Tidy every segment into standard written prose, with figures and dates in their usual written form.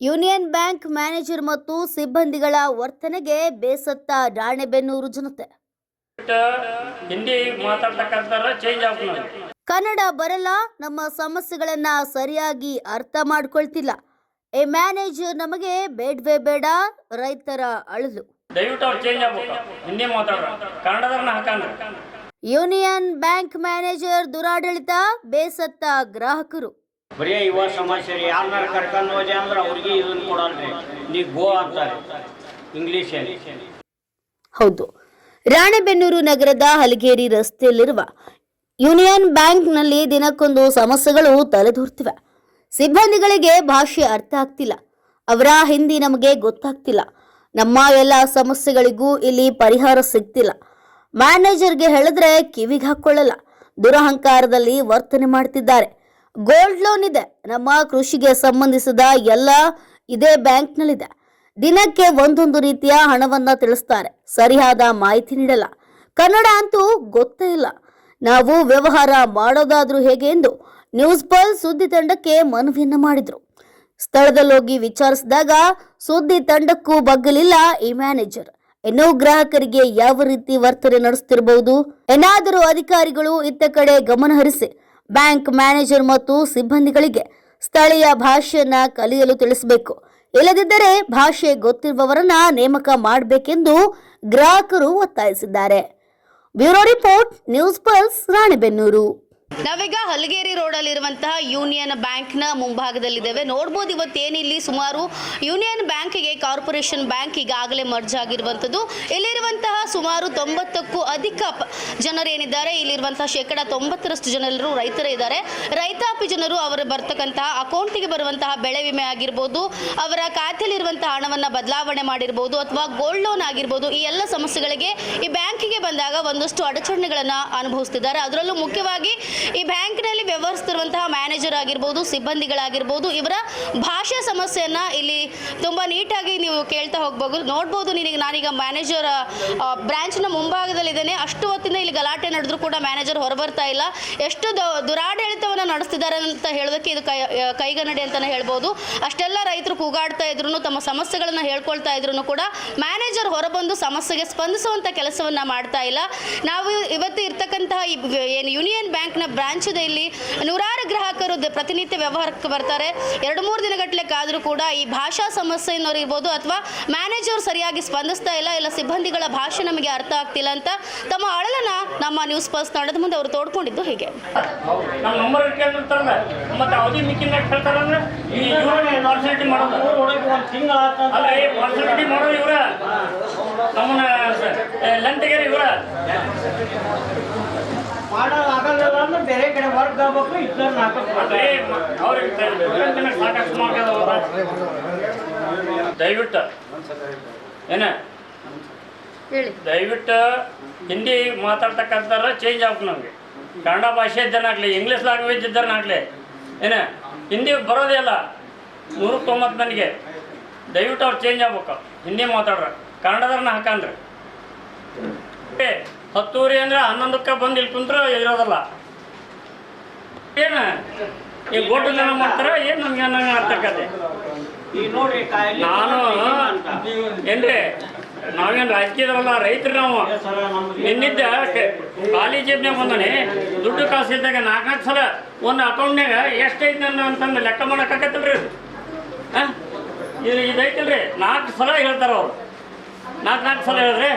Union bank manager ಮತ್ತು ಸಿಬ್ಬಂದಿಗಳ ವರ್ತನೆಗೆ ಬೇಸತ್ತ ರಾಣೆಬೆನ್ನೂರು ಜನತೆ. ಹಿಂದಿ ಮಾತಾಡ್ತಕ್ಕಂಥರ ಚೇಂಜ್ ಆಗ್ತದೆ. ಕನ್ನಡ ಬರಲ್ಲ, ನಮ್ಮ ಸಮಸ್ಯೆಗಳನ್ನ ಸರಿಯಾಗಿ ಅರ್ಥ ಮಾಡ್ಕೊಳ್ತಿಲ್ಲ. ಎ ಮ್ಯಾನೇಜರ್ ನಮಗೆ ಬೇಡವೇ ಬೇಡ, ರೈತರ ಅಳಲು. ದಯವಿಟ್ಟು ಅವ್ರು ಚೇಂಜ್ ಆಗ್ಬೇಕು, ಹಿಂದಿ ಮಾತಾಡ್ರ ಕನ್ನಡದವ್ರನ್ನ ಹಾಕಂದ್ರೆ. ಯೂನಿಯನ್ ಬ್ಯಾಂಕ್ ಮ್ಯಾನೇಜರ್ ದುರಾಡಳಿತ, ಬೇಸತ್ತ ಗ್ರಾಹಕರು. ಬರೀ ಯುವ ಸಮಸ್ಯೆ ಯಾರನ್ನಾರು ಕರ್ಕೊಂಡು ಹೋದೆ ಅಂದ್ರೆ ಅವ್ರಿಗೆ ಇದನ್ನು ಕೊಡಲ್ರಿ, ನೀ ಗೋ ಅಂತಾರೆ ಇಂಗ್ಲೀಷಲ್ಲಿ. ಹೌದು, ರಾಣೆಬೆನ್ನೂರು ನಗರದ ಹಲಗೇರಿ ರಸ್ತೆಯಲ್ಲಿರುವ ಯೂನಿಯನ್ ಬ್ಯಾಂಕ್ನಲ್ಲಿ ದಿನಕ್ಕೊಂದು ಸಮಸ್ಯೆಗಳು ತಲೆದೂರ್ತಿವೆ. ಸಿಬ್ಬಂದಿಗಳಿಗೆ ಭಾಷೆ ಅರ್ಥ ಆಗ್ತಿಲ್ಲ, ಅವರ ಹಿಂದಿ ನಮಗೆ ಗೊತ್ತಾಗ್ತಿಲ್ಲ. ನಮ್ಮ ಎಲ್ಲ ಸಮಸ್ಯೆಗಳಿಗೂ ಇಲ್ಲಿ ಪರಿಹಾರ ಸಿಗ್ತಿಲ್ಲ. ಮ್ಯಾನೇಜರ್ಗೆ ಹೇಳಿದ್ರೆ ಕಿವಿಗೆ ಹಾಕೊಳ್ಳಲ್ಲ. ದುರಹಂಕಾರದಲ್ಲಿ ವರ್ತನೆ ಮಾಡ್ತಿದ್ದಾರೆ. ಗೋಲ್ಡ್ ಲೋನ್ ಇದೆ, ನಮ್ಮ ಕೃಷಿಗೆ ಸಂಬಂಧಿಸಿದ ಎಲ್ಲ ಇದೇ ಬ್ಯಾಂಕ್ನಲ್ಲಿದೆ. ದಿನಕ್ಕೆ ಒಂದೊಂದು ರೀತಿಯ ಹಣವನ್ನ ತಿಳಿಸ್ತಾರೆ, ಸರಿಯಾದ ಮಾಹಿತಿ ನೀಡಲ್ಲ. ಕನ್ನಡ ಅಂತೂ ಗೊತ್ತೇ ಇಲ್ಲ. ನಾವು ವ್ಯವಹಾರ ಮಾಡೋದಾದ್ರೂ ಹೇಗೆ ಎಂದು ನ್ಯೂಸ್ ಪಲ್ಸ್ ಸುದ್ದಿ ತಂಡಕ್ಕೆ ಮನವಿಯನ್ನ ಮಾಡಿದ್ರು. ಸ್ಥಳದಲ್ಲೋಗಿ ವಿಚಾರಿಸಿದಾಗ ಸುದ್ದಿ ತಂಡಕ್ಕೂ ಬಗ್ಗಲಿಲ್ಲ ಈ ಮ್ಯಾನೇಜರ್. ಇನ್ನು ಗ್ರಾಹಕರಿಗೆ ಯಾವ ರೀತಿ ವರ್ತನೆ ನಡೆಸುತ್ತಿರಬಹುದು, ಏನಾದರೂ ಅಧಿಕಾರಿಗಳು ಇತ್ತ ಕಡೆ ಗಮನ ಹರಿಸಿ ಬ್ಯಾಂಕ್ ಮ್ಯಾನೇಜರ್ ಮತ್ತು ಸಿಬ್ಬಂದಿಗಳಿಗೆ ಸ್ಥಳೀಯ ಭಾಷೆಯನ್ನ ಕಲಿಯಲು ತಿಳಿಸಬೇಕು. ಇಲ್ಲದಿದ್ದರೆ ಭಾಷೆ ಗೊತ್ತಿರುವವರನ್ನ ನೇಮಕ ಮಾಡಬೇಕೆಂದು ಗ್ರಾಹಕರು ಒತ್ತಾಯಿಸಿದ್ದಾರೆ. Bureau report, news pulse, Ranebennur. ನಾವೀಗ ಹಲಗೇರಿ ರೋಡಲ್ಲಿರುವಂತಹ ಯೂನಿಯನ್ ಬ್ಯಾಂಕ್ನ ಮುಂಭಾಗದಲ್ಲಿದ್ದೇವೆ. ನೋಡ್ಬೋದು ಇವತ್ತೇನಿಲ್ಲಿ ಸುಮಾರು ಯೂನಿಯನ್ ಬ್ಯಾಂಕಿಗೆ ಕಾರ್ಪೊರೇಷನ್ ಬ್ಯಾಂಕ್ ಈಗಾಗಲೇ ಮರ್ಜ್ ಆಗಿರುವಂಥದ್ದು. ಇಲ್ಲಿರುವಂತಹ ಸುಮಾರು 90ಕ್ಕೂ ಅಧಿಕ ಜನರೇನಿದ್ದಾರೆ, ಇಲ್ಲಿರುವಂತಹ 90% ಜನರು ರೈತರೇ ಇದ್ದಾರೆ. ರೈತಾಪಿ ಜನರು ಅವರು ಬರ್ತಕ್ಕಂತಹ ಅಕೌಂಟಿಗೆ ಬರುವಂತಹ ಬೆಳೆ ವಿಮೆ ಆಗಿರ್ಬೋದು, ಅವರ ಖಾತೆಯಲ್ಲಿರುವಂತಹ ಹಣವನ್ನು ಬದಲಾವಣೆ ಮಾಡಿರ್ಬೋದು, ಅಥವಾ ಗೋಲ್ಡ್ ಲೋನ್ ಆಗಿರ್ಬೋದು, ಈ ಎಲ್ಲ ಸಮಸ್ಯೆಗಳಿಗೆ ಈ ಬ್ಯಾಂಕಿಗೆ ಬಂದಾಗ ಒಂದಷ್ಟು ಅಡಚಣೆಗಳನ್ನು ಅನುಭವಿಸ್ತಿದ್ದಾರೆ. ಅದರಲ್ಲೂ ಮುಖ್ಯವಾಗಿ ಈ ಬ್ಯಾಂಕ್ನಲ್ಲಿ ವ್ಯವಹರಿಸ್ತಿರುವಂತಹ ಮ್ಯಾನೇಜರ್ ಆಗಿರ್ಬೋದು, ಸಿಬ್ಬಂದಿಗಳಾಗಿರ್ಬೋದು, ಇವರ ಭಾಷಾ ಸಮಸ್ಯೆಯನ್ನ ಇಲ್ಲಿ ತುಂಬಾ ನೀಟಾಗಿ ನೀವು ಕೇಳ್ತಾ ಹೋಗ್ಬೋದು. ನೋಡ್ಬೋದು, ನಾನೀಗ ಮ್ಯಾನೇಜರ್ ಬ್ರಾಂಚ್ನ ಮುಂಭಾಗದಲ್ಲಿದ್ದೇನೆ. ಅಷ್ಟು ಹೊತ್ತಿಂದ ಇಲ್ಲಿ ಗಲಾಟೆ ನಡೆದ್ರು ಕೂಡ ಮ್ಯಾನೇಜರ್ ಹೊರಬರ್ತಾ ಇಲ್ಲ. ಎಷ್ಟು ದುರಾಡಳಿತವನ್ನು ನಡೆಸ್ತಿದ್ದಾರೆ ಅಂತ ಹೇಳೋದಕ್ಕೆ ಇದು ಕೈಗನ್ನಡಿ ಅಂತಾನೆ ಹೇಳ್ಬೋದು. ಅಷ್ಟೆಲ್ಲ ರೈತರು ಕೂಗಾಡ್ತಾ ಇದ್ರು, ತಮ್ಮ ಸಮಸ್ಯೆಗಳನ್ನ ಹೇಳ್ಕೊಳ್ತಾ ಇದ್ರು ಕೂಡ ಮ್ಯಾನೇಜರ್ ಹೊರಬಂದು ಸಮಸ್ಯೆಗೆ ಸ್ಪಂದಿಸುವಂತ ಕೆಲಸವನ್ನ ಮಾಡ್ತಾ ಇಲ್ಲ. ನಾವು ಇವತ್ತು ಇರ್ತಕ್ಕಂತಹ ಏನು ಯೂನಿಯನ್ ಬ್ಯಾಂಕ್ನ ಬ್ರಾಂಚ್ ಇದೆ, ಇಲ್ಲಿ ನೂರಾರು ಗ್ರಾಹಕರು ಪ್ರತಿನಿತ್ಯ ವ್ಯವಹಾರಕ್ಕೆ ಬರ್ತಾರೆ. 2-3 ದಿನಗಟ್ಟಲೆ ಕಾದರೂ ಕೂಡ ಈ ಭಾಷಾ ಸಮಸ್ಯೆಯನ್ನೋರು ಇರ್ಬೋದು, ಅಥವಾ ಮ್ಯಾನೇಜರ್ ಸರಿಯಾಗಿ ಸ್ಪಂದಿಸ್ತಾ ಇಲ್ಲ, ಇಲ್ಲ ಸಿಬ್ಬಂದಿಗಳ ಭಾಷೆ ನಮಗೆ ಅರ್ಥ ಆಗ್ತಿಲ್ಲ ಅಂತ ತಮ್ಮ ಅಳಲನ್ನ ನಮ್ಮ ನ್ಯೂಸ್ ಪಲ್ಸ್ ತಂಡದ ಮುಂದೆ ಅವರು ತೋಡ್ಕೊಂಡಿದ್ದು ಹೀಗೆ. ಬೇರೆ ಕಡೆ ವರ್ಕ್ ಆಗಬೇಕು, ದಯವಿಟ್ಟು ದಯವಿಟ್ಟು ಹಿಂದಿ ಮಾತಾಡ್ತಕ್ಕಂಥರ ಚೇಂಜ್ ಆಗ್ಬೇಕು. ನಮಗೆ ಕನ್ನಡ ಭಾಷೆ ಇದ್ದನಾಗಲಿ, ಇಂಗ್ಲೀಷ್ ಲ್ಯಾಂಗ್ವೇಜ್ ಇದ್ದನಾಗಲಿ, ಹಿಂದಿ ಬರೋದೇ ಇಲ್ಲ 190 ಮಂದಿಗೆ. ದಯವಿಟ್ಟು ಅವ್ರು ಚೇಂಜ್ ಆಗ್ಬೇಕು, ಹಿಂದಿ ಮಾತಾಡ್ರ ಕನ್ನಡದವ್ರನ್ನ ಹಾಕಂದ್ರೆ. 10 ಅಂದ್ರೆ 11ಕ್ಕೆ ಬಂದು ಇಲ್ಲಿ ಕುಂತ್ರೆ ಇರೋದಲ್ಲ. ಏನು ಈ ಗೋಟು ಜನ ಮಾಡ್ತಾರ, ಏನು ನಮ್ಗೆ ಅರ್ಥಕ್ಕತ್ತೆ. ನಾನು ಏನ್ರಿ, ನಾವೇನು ರಾಜಕೀಯದವಲ್ಲ, ರೈತರು ನಾವು. ನಿನ್ನಿದ್ದ ಖಾಲಿ ಜೇಬ್ನಾಗ ಬಂದಾನೆ, ದುಡ್ಡು ಕಾಸು ಇದ್ದಾಗ 4 ಸಲ ಒಂದು ಅಕೌಂಟ್ನಾಗ ಎಷ್ಟೈತೆ ಅಂತಂದು ಲೆಕ್ಕ ಮಾಡೋಕ್ಕಾಗತ್ತಲ್ರಿ. ಇದೈತಲ್ರಿ, 4 ಸಲ ಹೇಳ್ತಾರ ಅವ್ರು. 4 ಸಲ ಹೇಳಿದ್ರೆ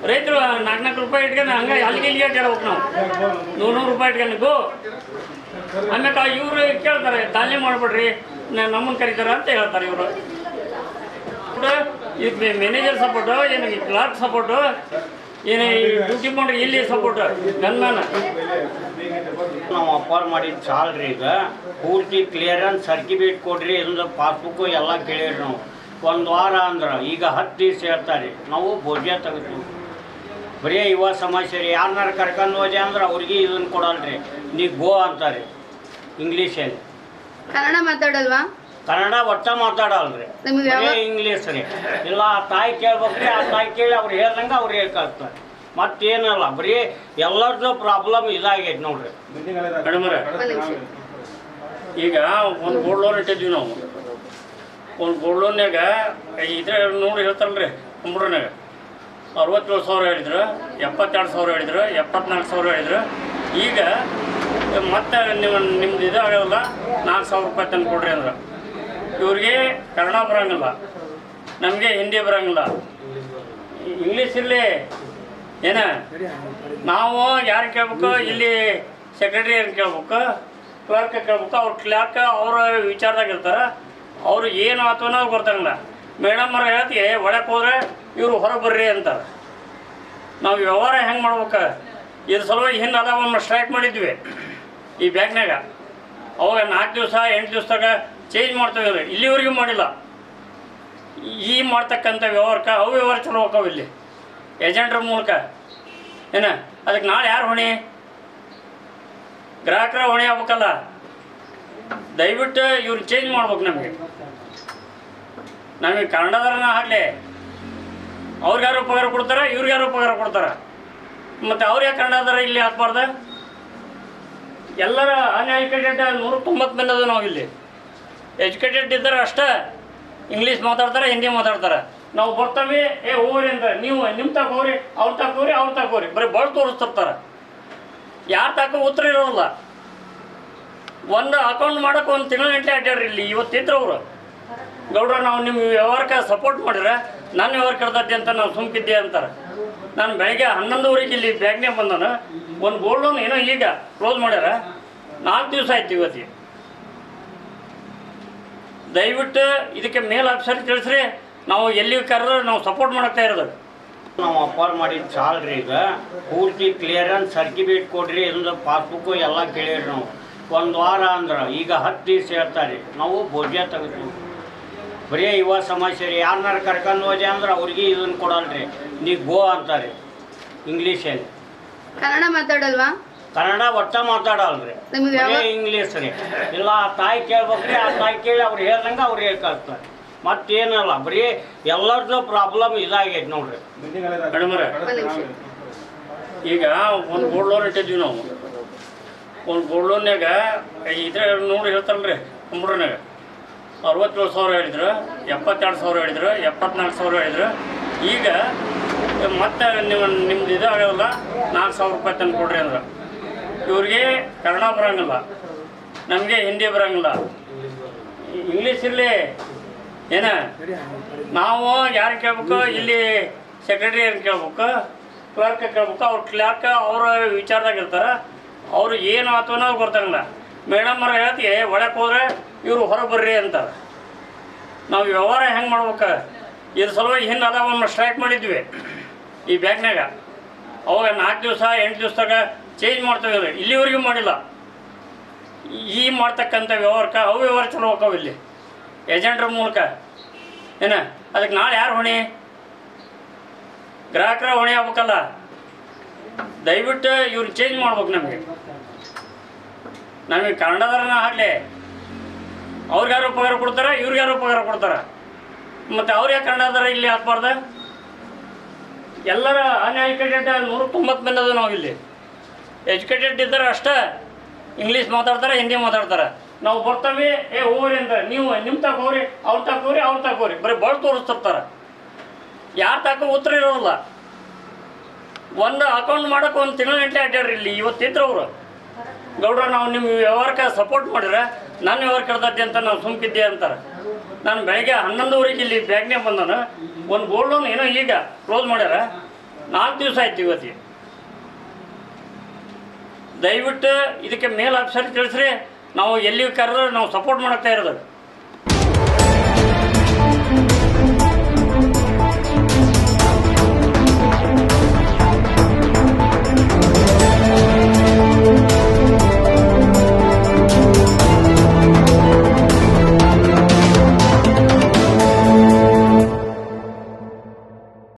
ರೈತರು 4 ರೂಪಾಯಿ ಇಟ್ಕೊಂಡು ಹಂಗೆ ಅಲ್ಲಿಗೆ ಇಲ್ಲಿಗೆ ಕೇಳ್ಬೇಕು. ನಾವು 100 ರೂಪಾಯಿ ಇಟ್ಕೊಂಡು ಆಮ್ಯಾಕ ಇವರು ಕೇಳ್ತಾರೆ, ತಾಲೀಮೆ ಮಾಡ್ಬಿಡ್ರಿ, ನಮ್ಮನ್ನು ಕರೀತಾರ ಅಂತ ಹೇಳ್ತಾರೆ ಇವರು. ಇದು ಮ್ಯಾನೇಜರ್ ಸಪೋರ್ಟು, ಏನು ಕ್ಲಾರ್ಕ್ ಸಪೋರ್ಟು, ಏನು ಡ್ಯೂಟಿ ಮಾಡ್ರಿ ಇಲ್ಲಿ ಸಪೋರ್ಟು ಗನ್ಮ್ಯಾನ್. ನಾವು ಅಪ್ಪಾರ್ ಮಾಡಿದ ಸಾಲ್ರಿ ಈಗ ಪೂರ್ತಿ ಕ್ಲಿಯರೆನ್ಸ್ ಸರ್ಟಿಫಿಕೇಟ್ ಕೊಡ್ರಿ, ಇದೊಂದು ಪಾಸ್ಬುಕ್ಕು ಎಲ್ಲ ಕೇಳಿರಿ. ನಾವು 1 ವಾರ ಅಂದ್ರೆ ಈಗ 10 ದಿವಸ ಹೇಳ್ತಾರೆ. ನಾವು ಭೋಜ್ಯ ತೆಗಿತೀವಿ. ಬರೀ ಯುವ ಸಮಸ್ಯೆ ಯಾರನ್ನಾರು ಕರ್ಕೊಂಡು ಹೋದೆ ಅಂದ್ರೆ ಅವ್ರಿಗೆ ಇದನ್ನು ಕೊಡಲ್ರಿ, ನೀ ಗೋ ಅಂತಾರೆ ಇಂಗ್ಲೀಷಲ್ಲಿ. ಕನ್ನಡ ಮಾತಾಡಲ್ವಾ? ಕನ್ನಡ ಒಟ್ಟ ಮಾತಾಡಲ್ರಿ, ಇಂಗ್ಲೀಷ್ ರೀ. ಇಲ್ಲ ಆ ತಾಯಿ ಕೇಳ್ಬೇಕ್ರಿ, ಆ ತಾಯಿ ಕೇಳಿ ಅವ್ರು ಹೇಳ್ದಂಗೆ ಅವ್ರು ಹೇಳ್ಕಳ್ತಾರೆ. ಮತ್ತೇನಲ್ಲ, ಬರೀ ಎಲ್ಲರದ್ದು ಪ್ರಾಬ್ಲಮ್ ಇದಾಗೈತೆ ನೋಡ್ರಿ. ಮೇಡಮ್ರೆ, ಈಗ ಒಂದು ಗೋಲ್ಡ್ ಲೋನ್ ಇಟ್ಟಿದ್ವಿ ನಾವು. ಒಂದು ಗೋಲ್ಡ್ ಲೋನ್ಯಾಗ ಇದ್ರೆ ನೋಡಿ ಹೇಳ್ತಾರಲ್ರಿ ಕಂಪ್ಯೂಟರ್ನಾಗ 67,000 ಹೇಳಿದ್ರು, 72,000 ಹೇಳಿದ್ರು, 74,000 ಹೇಳಿದ್ರು. ಈಗ ಮತ್ತೆ ನಿಮ್ದು ಇದಾಗಲ್ಲ 4,000 ರೂಪಾಯಿ ತಂದು ಕೊಡ್ರಿ ಅಂದ್ರೆ ಇವ್ರಿಗೆ ಕನ್ನಡ ಬರೋಂಗಿಲ್ಲ, ನಮಗೆ ಹಿಂದಿ ಬರೋಂಗಿಲ್ಲ, ಇಂಗ್ಲೀಷ್ ಇರಲಿ ಏನ. ನಾವು ಯಾರು ಕೇಳ್ಬೇಕು, ಇಲ್ಲಿ ಸೆಕ್ರೆಟರಿ ಏನು ಕೇಳ್ಬೇಕು, ಕ್ಲರ್ಕ್ ಕೇಳ್ಬೇಕು. ಅವ್ರ ಕ್ಲರ್ಕ್ ಅವ್ರ ವಿಚಾರದಾಗ ಇರ್ತಾರೆ, ಅವರು ಏನು ಆತು ಅನ್ನೋದು ಗೊತ್ತಾಗಲ್ಲ. ಮೇಡಮ್ ಅವ್ರು ಹೇಳ್ತಿ ಒಳಗೆ ಹೋದ್ರೆ ಇವರು ಹೊರಗೆ ಬರ್ರಿ ಅಂತಾರೆ. ನಾವು ವ್ಯವಹಾರ ಹೆಂಗೆ ಮಾಡ್ಬೇಕು? ಇದ್ರ ಸಲುವಾಗಿ ಹಿಂದೆ ಅದ ಒಂದು ಸ್ಟ್ರೈಕ್ ಮಾಡಿದ್ವಿ ಈ ಬ್ಯಾಂಕ್ನಾಗ. ಅವಾಗ 4 ದಿವಸ 8 ದಿವಸದಾಗ ಚೇಂಜ್ ಮಾಡ್ತೇವೆ, ಇಲ್ಲಿವರೆಗೂ ಮಾಡಿಲ್ಲ. ಈ ಮಾಡ್ತಕ್ಕಂಥ ವ್ಯವಹಾರಕ್ಕೆ ಅವು ವ್ಯವಹಾರ ಚಲೋ ಹೋಗ್ತಾವೆ ಇಲ್ಲಿ ಏಜೆಂಟ್ರ ಮೂಲಕ ಏನ. ಅದಕ್ಕೆ ನಾಳೆ ಯಾರು ಹೊಣೆ? ಗ್ರಾಹಕರ ಹೊಣೆ ಆಗ್ಬೇಕಲ್ಲ. ದಯವಿಟ್ಟು ಇವ್ರು ಚೇಂಜ್ ಮಾಡ್ಬೇಕು. ನಮಗೆ ಕನ್ನಡದರನ್ನ ಆಗಲಿ ಅವ್ರಿಗಾರು ಪಗಾರ ಕೊಡ್ತಾರೆ, ಇವ್ರಿಗಾರು ಪಗಾರ ಕೊಡ್ತಾರೆ. ಮತ್ತು ಅವ್ರು ಯಾಕೆ ಕನ್ನಡದಾರ ಇಲ್ಲಿ ಹಾಕ್ಬಾರ್ದು? ಎಲ್ಲರ ಅನ್ಎಜುಕೇಟೆಡ್ 190 ಮಂದಿ ಅದು ನಾವು ಇಲ್ಲಿ. ಎಜುಕೇಟೆಡ್ ಇದ್ದಾರೆ ಅಷ್ಟೇ, ಇಂಗ್ಲೀಷ್ ಮಾತಾಡ್ತಾರೆ, ಹಿಂದಿ ಮಾತಾಡ್ತಾರೆ. ನಾವು ಬರ್ತೀವಿ ಹೋಗ್ರಿ ಅಂತ, ನೀವು ನಿಮ್ಮ ತಗೋರಿ, ಅವ್ರು ತಗೋರಿ, ಅವ್ರು ತಗೋರಿ, ಬರೀ ಬಳ ತೋರಿಸ್ತಿರ್ತಾರೆ. ಯಾರು ತಗೋ ಉತ್ತರ ಇರೋಲ್ಲ. ಒಂದು ಅಕೌಂಟ್ ಮಾಡೋಕೆ 1 ತಿಂಗಳ ಗಂಟೆ ಅಡ್ಡಾಡ್ರಿ ಇಲ್ಲಿ. ಇವತ್ತಿದ್ರು ಅವರು ಗೌಡ್ರ ನಾವು ನಿಮ್ಮ ವ್ಯವಹಾರಕ್ಕೆ ಸಪೋರ್ಟ್ ಮಾಡಿದ್ರೆ ನನ್ನ ವ್ಯವಹಾರ ಕೆಡ್ತೈತಿ ಅಂತ ನಾವು ಸುಮ್ಕಿದ್ದೆ ಅಂತಾರೆ. ನಾನು ಬೆಳಗ್ಗೆ 11:00 ಇಲ್ಲಿ ಬ್ಯಾಂಕ್ನಾಗ ಬಂದನು. ಒಂದು ಗೋಲ್ಡ್ ಲೋನ್ ಏನೋ ಈಗ ಕ್ಲೋಸ್ ಮಾಡ್ಯಾರ, 4 ದಿವಸ ಆಯ್ತು ಇವತ್ತಿಗೆ. ದಯವಿಟ್ಟು ಇದಕ್ಕೆ ಮೇಲ್ ಆಫೀಸರ್ ತಿಳಿಸ್ರಿ. ನಾವು ಎಲ್ಲಿ ಕರೆದ್ರೆ ನಾವು ಸಪೋರ್ಟ್ ಮಾಡಕ್ತಾ ಇರೋದು. ನಾವು ಅಪ್ಪಾರ್ ಮಾಡಿದ ಸಾಲ್ರಿ ಈಗ ಪೂರ್ತಿ ಕ್ಲಿಯರೆನ್ಸ್ ಸರ್ಟಿಫಿಕೇಟ್ ಕೊಡ್ರಿ, ಇದೊಂದು ಪಾಸ್ಬುಕ್ಕು ಎಲ್ಲ ಕೇಳಿರಿ. ನಾವು 1 ವಾರ ಅಂದ್ರೆ ಈಗ 10 ದಿವಸ ಹೇಳ್ತಾರೆ. ನಾವು ಭೋಜ್ಯ ತೆಗಿತೀವಿ. ಬರೀ ಯುವ ಸಮಸ್ಯೆ ರೀ. ಯಾರನ್ನಾರು ಕರ್ಕೊಂಡು ಹೋದೆ ಅಂದ್ರೆ ಅವ್ರಿಗೆ ಇದನ್ನು ಕೊಡಲ್ರಿ, ನೀ ಗೋ ಅಂತಾರೆ ಇಂಗ್ಲೀಷಲ್ಲಿ. ಕನ್ನಡ ಮಾತಾಡಲ್ವಾ? ಕನ್ನಡ ಒಟ್ಟ ಮಾತಾಡಲ್ರಿ, ಬರೀ ಇಂಗ್ಲೀಷ್ ರೀ. ಇಲ್ಲ ಆ ತಾಯಿ ಕೇಳ್ಬೇಕ್ರಿ, ಆ ತಾಯಿ ಕೇಳಿ ಅವ್ರು ಹೇಳ್ದಂಗೆ ಅವ್ರು ಹೇಳ್ಕಳ್ತಾರೆ. ಮತ್ತೇನಲ್ಲ, ಬರೀ ಎಲ್ಲರದ್ದು ಪ್ರಾಬ್ಲಮ್ ಇದಾಗೈತೆ ನೋಡ್ರಿ ಮೇಡಮ್ರೆ. ಈಗ ಒಂದು ಗೋಲ್ಡ್ ಲೋನ್ ಇಟ್ಟಿದ್ವಿ ನಾವು. ಒಂದು ಗೋಲ್ಡ್ ಲೋನ್ಯಾಗ ಇದ್ರೆ ನೋಡಿ ಹೇಳ್ತಾರಲ್ರಿ ಕಂಪ್ಯೂಟರ್ನಾಗ 67,000 ಹೇಳಿದ್ರು, 72,000 ಹೇಳಿದ್ರು, 74,000 ಹೇಳಿದ್ರು. ಈಗ ಮತ್ತೆ ನಿಮ್ದು ಇದಾಗಲ್ಲ 4,000 ರೂಪಾಯಿ ತಂದು ಕೊಡ್ರಿ ಅಂದ್ರೆ ಇವ್ರಿಗೆ ಕನ್ನಡ ಬರೋಂಗಿಲ್ಲ, ನಮಗೆ ಹಿಂದಿ ಬರೋಂಗಿಲ್ಲ, ಇಂಗ್ಲೀಷ್ ಇರಲಿ ಏನ. ನಾವು ಯಾರು ಕೇಳ್ಬೇಕು, ಇಲ್ಲಿ ಸೆಕ್ರೆಟರಿ ಏನು ಕೇಳ್ಬೇಕು, ಕ್ಲರ್ಕ್ ಕೇಳ್ಬೇಕು. ಅವ್ರ ಕ್ಲರ್ಕ್ ಅವ್ರ ವಿಚಾರದಾಗ ಇರ್ತಾರೆ, ಅವರು ಏನು ಆತು ಅನ್ನೋದು ಗೊತ್ತಾಗಲ್ಲ. ಮೇಡಮ್ ಅವ್ರು ಹೇಳ್ತಿ ಒಳಗೆ ಹೋದ್ರೆ ಇವರು ಹೊರಗೆ ಬರ್ರಿ ಅಂತಾರೆ. ನಾವು ವ್ಯವಹಾರ ಹೆಂಗೆ ಮಾಡ್ಬೇಕು? ಇದ್ರ ಸಲುವಾಗಿ ಹಿಂದೆ ಅದ ಒಂದು ಸ್ಟ್ರೈಕ್ ಮಾಡಿದ್ವಿ ಈ ಬ್ಯಾಂಕ್ನಾಗ. ಅವಾಗ 4 ದಿವಸ 8 ದಿವಸದಾಗ ಚೇಂಜ್ ಮಾಡ್ತೇವೆ, ಇಲ್ಲಿವರೆಗೂ ಮಾಡಿಲ್ಲ. ಈ ಮಾಡ್ತಕ್ಕಂಥ ವ್ಯವಹಾರಕ್ಕೆ ಅವು ವ್ಯವಹಾರ ಚಲೋ ಹೋಗ್ತಾವೆ ಇಲ್ಲಿ ಏಜೆಂಟ್ರ ಮೂಲಕ ಏನ. ಅದಕ್ಕೆ ನಾಳೆ ಯಾರು ಹೊಣೆ? ಗ್ರಾಹಕರ ಹೊಣೆ ಆಗ್ಬೇಕಲ್ಲ. ದಯವಿಟ್ಟು ಇವ್ರು ಚೇಂಜ್ ಮಾಡ್ಬೇಕು. ನಮಗೆ ಕನ್ನಡದರನ್ನ ಆಗಲಿ ಅವ್ರಿಗಾರು ಪಗಾರ ಕೊಡ್ತಾರೆ, ಇವ್ರಿಗಾರು ಪಗಾರ ಕೊಡ್ತಾರೆ. ಮತ್ತು ಅವ್ರು ಯಾಕೆ ಕನ್ನಡದಾರ ಇಲ್ಲಿ ಹಾಕ್ಬಾರ್ದು? ಎಲ್ಲರ ಅನ್ಎಜುಕೇಟೆಡ್ 190 ಮಂದಿ ಅದು ನಾವು ಇಲ್ಲಿ. ಎಜುಕೇಟೆಡ್ ಇದ್ದಾರೆ ಅಷ್ಟೇ, ಇಂಗ್ಲೀಷ್ ಮಾತಾಡ್ತಾರೆ, ಹಿಂದಿ ಮಾತಾಡ್ತಾರೆ. ನಾವು ಬರ್ತೀವಿ ಹೋಗ್ರಿ ಅಂತ, ನೀವು ನಿಮ್ಮ ತಗೋರಿ, ಅವ್ರು ತಗೋರಿ, ಅವ್ರು ತಗೋರಿ, ಬರೀ ಬಳ ತೋರಿಸ್ತಿರ್ತಾರೆ. ಯಾರು ತಗೋ ಉತ್ತರ ಇರೋಲ್ಲ. ಒಂದು ಅಕೌಂಟ್ ಮಾಡೋಕೆ 1 ತಿಂಗಳ ಗಂಟೆ ಅಡ್ಡಾಡ್ರಿ ಇಲ್ಲಿ. ಇವತ್ತಿದ್ರು ಅವರು ಗೌಡ್ರ ನಾವು ನಿಮ್ಮ ವ್ಯವಹಾರಕ್ಕೆ ಸಪೋರ್ಟ್ ಮಾಡಿದ್ರೆ ನನ್ನ ವ್ಯವಹಾರ ಕೆಡ್ತೈತಿ ಅಂತ ನಾವು ಸುಮ್ಕಿದ್ದೆ ಅಂತಾರೆ. ನಾನು ಬೆಳಗ್ಗೆ 11:00 ಇಲ್ಲಿ ಬ್ಯಾಂಕ್ನಾಗ ಬಂದನು. ಒಂದು ಗೋಲ್ಡ್ ಲೋನ್ ಏನೋ ಈಗ ಕ್ಲೋಸ್ ಮಾಡ್ಯಾರ, 4 ದಿವಸ ಆಯ್ತು ಇವತ್ತಿಗೆ. ದಯವಿಟ್ಟು ಇದಕ್ಕೆ ಮೇಲ್ ಆಫೀಸರ್ ತಿಳಿಸ್ರಿ. ನಾವು ಎಲ್ಲಿ ಕರೆದ್ರೆ ನಾವು ಸಪೋರ್ಟ್ ಮಾಡಕ್ತಾ ಇರೋದು.